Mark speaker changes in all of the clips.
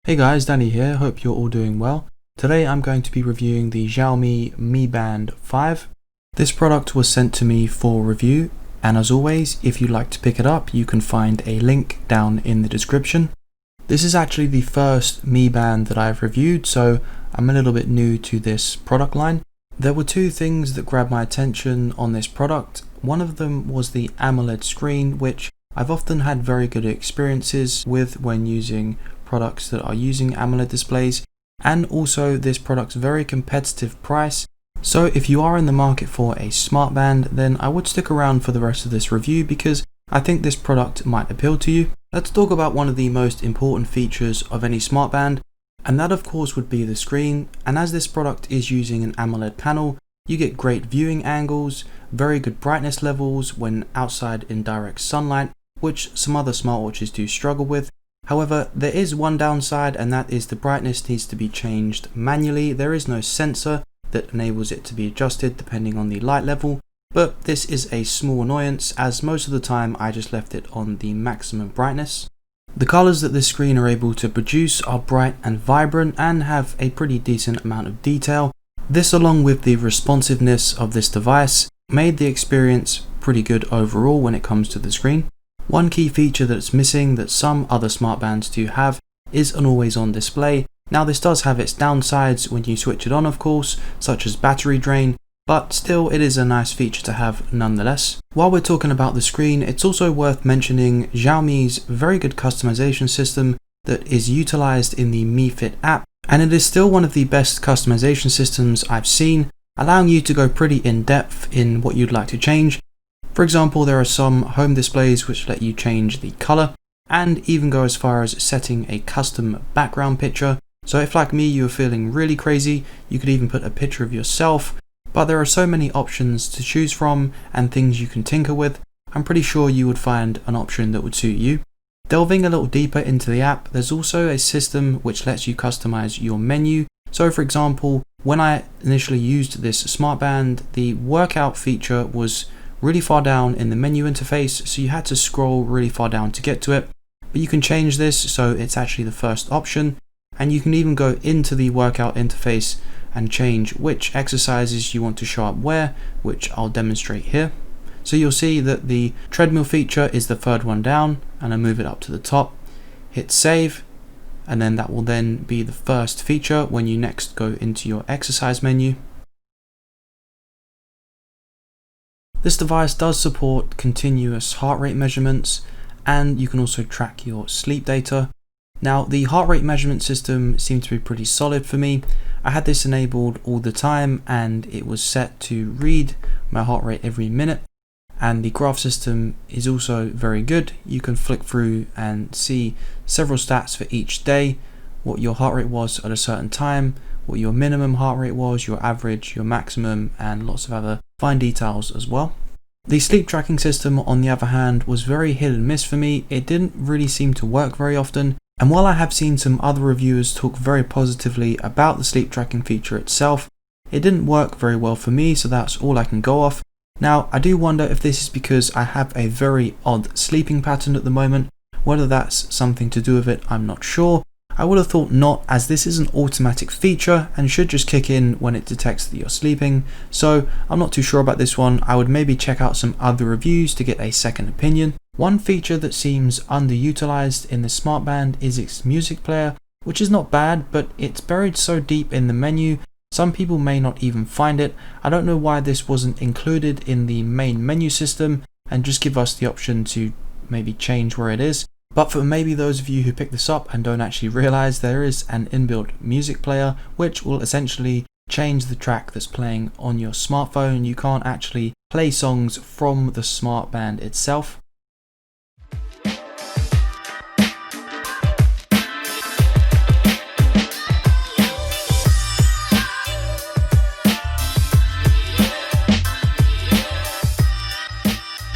Speaker 1: Hey guys, Danny here, hope you're all doing well. Today I'm going to be reviewing the Xiaomi Mi Band 5. This product was sent to me for review, and as always, if you'd like to pick it up, you can find a link down in the description. This is actually the first Mi Band that I've reviewed, so I'm a little bit new to this product line. There were two things that grabbed my attention on this product. One of them was the AMOLED screen, which I've often had very good experiences with when using products that are using AMOLED displays, and also this product's very competitive price. So if you are in the market for a smart band, then I would stick around for the rest of this review because I think this product might appeal to you. Let's talk about one of the most important features of any smart band, and that of course would be the screen. And as this product is using an AMOLED panel, you get great viewing angles, very good brightness levels when outside in direct sunlight, which some other smartwatches do struggle with. However, there is one downside, and that is the brightness needs to be changed manually. There is no sensor that enables it to be adjusted depending on the light level, but this is a small annoyance as most of the time I just left it on the maximum brightness. The colors that this screen are able to produce are bright and vibrant and have a pretty decent amount of detail. This, along with the responsiveness of this device, made the experience pretty good overall when it comes to the screen. One key feature that's missing that some other smart bands do have is an always-on display. Now this does have its downsides when you switch it on, of course, such as battery drain, but still it is a nice feature to have nonetheless. While we're talking about the screen, it's also worth mentioning Xiaomi's very good customization system that is utilized in the Mi Fit app, and it is still one of the best customization systems I've seen, allowing you to go pretty in-depth in what you'd like to change. For example, there are some home displays which let you change the color and even go as far as setting a custom background picture. So if, like me, you're feeling really crazy, you could even put a picture of yourself. But there are so many options to choose from and things you can tinker with. I'm pretty sure you would find an option that would suit you. Delving a little deeper into the app, there's also a system which lets you customize your menu. So for example, when I initially used this smart band, the workout feature was really far down in the menu interface, so you had to scroll really far down to get to it. But you can change this so it's actually the first option, and you can even go into the workout interface and change which exercises you want to show up where, which I'll demonstrate here. So you'll see that the treadmill feature is the third one down, and I move it up to the top, hit save, and then that will then be the first feature when you next go into your exercise menu. This device does support continuous heart rate measurements, and you can also track your sleep data. Now, the heart rate measurement system seemed to be pretty solid for me. I had this enabled all the time, and it was set to read my heart rate every minute. And the graph system is also very good. You can flick through and see several stats for each day, what your heart rate was at a certain time, what your minimum heart rate was, your average, your maximum, and lots of other fine details as well. The sleep tracking system, on the other hand, was very hit and miss for me. It didn't really seem to work very often, and while I have seen some other reviewers talk very positively about the sleep tracking feature itself, it didn't work very well for me, so that's all I can go off. Now, I do wonder if this is because I have a very odd sleeping pattern at the moment. Whether that's something to do with it, I'm not sure. I would have thought not, as this is an automatic feature and should just kick in when it detects that you're sleeping, so I'm not too sure about this one. I would maybe check out some other reviews to get a second opinion. One feature that seems underutilized in the smart band is its music player, which is not bad, but it's buried so deep in the menu, some people may not even find it. I don't know why this wasn't included in the main menu system and just give us the option to maybe change where it is. But for maybe those of you who pick this up and don't actually realize, there is an inbuilt music player which will essentially change the track that's playing on your smartphone. You can't actually play songs from the smart band itself.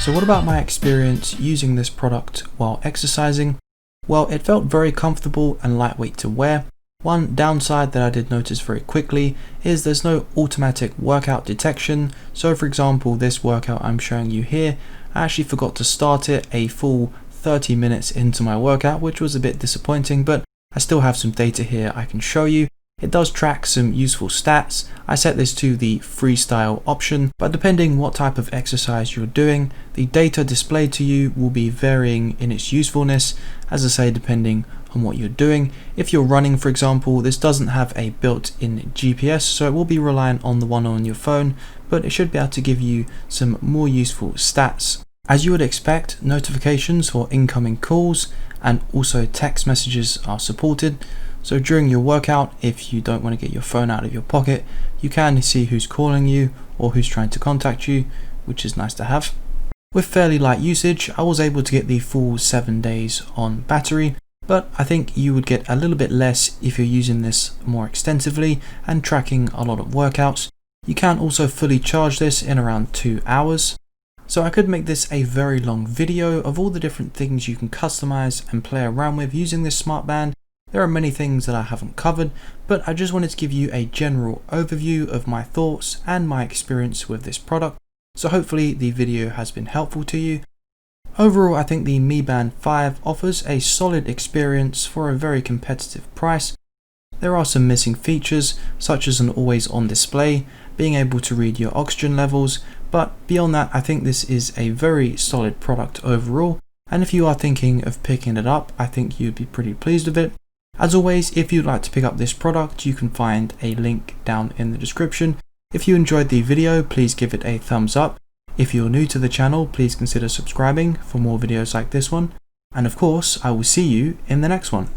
Speaker 1: So what about my experience using this product while exercising? Well, it felt very comfortable and lightweight to wear. One downside that I did notice very quickly is there's no automatic workout detection. So for example, this workout I'm showing you here, I actually forgot to start it a full 30 minutes into my workout, which was a bit disappointing, but I still have some data here I can show you. It does track some useful stats. I set this to the freestyle option, but depending what type of exercise you're doing, the data displayed to you will be varying in its usefulness, as I say, depending on what you're doing. If you're running, for example, this doesn't have a built-in GPS, so it will be reliant on the one on your phone, but it should be able to give you some more useful stats. As you would expect, notifications for incoming calls and also text messages are supported. So during your workout, if you don't want to get your phone out of your pocket, you can see who's calling you or who's trying to contact you, which is nice to have. With fairly light usage, I was able to get the full 7 days on battery, but I think you would get a little bit less if you're using this more extensively and tracking a lot of workouts. You can also fully charge this in around 2 hours. So I could make this a very long video of all the different things you can customize and play around with using this smart band. There are many things that I haven't covered, but I just wanted to give you a general overview of my thoughts and my experience with this product. So hopefully the video has been helpful to you. Overall, I think the Mi Band 5 offers a solid experience for a very competitive price. There are some missing features, such as an always on display, being able to read your oxygen levels, but beyond that, I think this is a very solid product overall. And if you are thinking of picking it up, I think you'd be pretty pleased with it. As always, if you'd like to pick up this product, you can find a link down in the description. If you enjoyed the video, please give it a thumbs up. If you're new to the channel, please consider subscribing for more videos like this one. And of course, I will see you in the next one.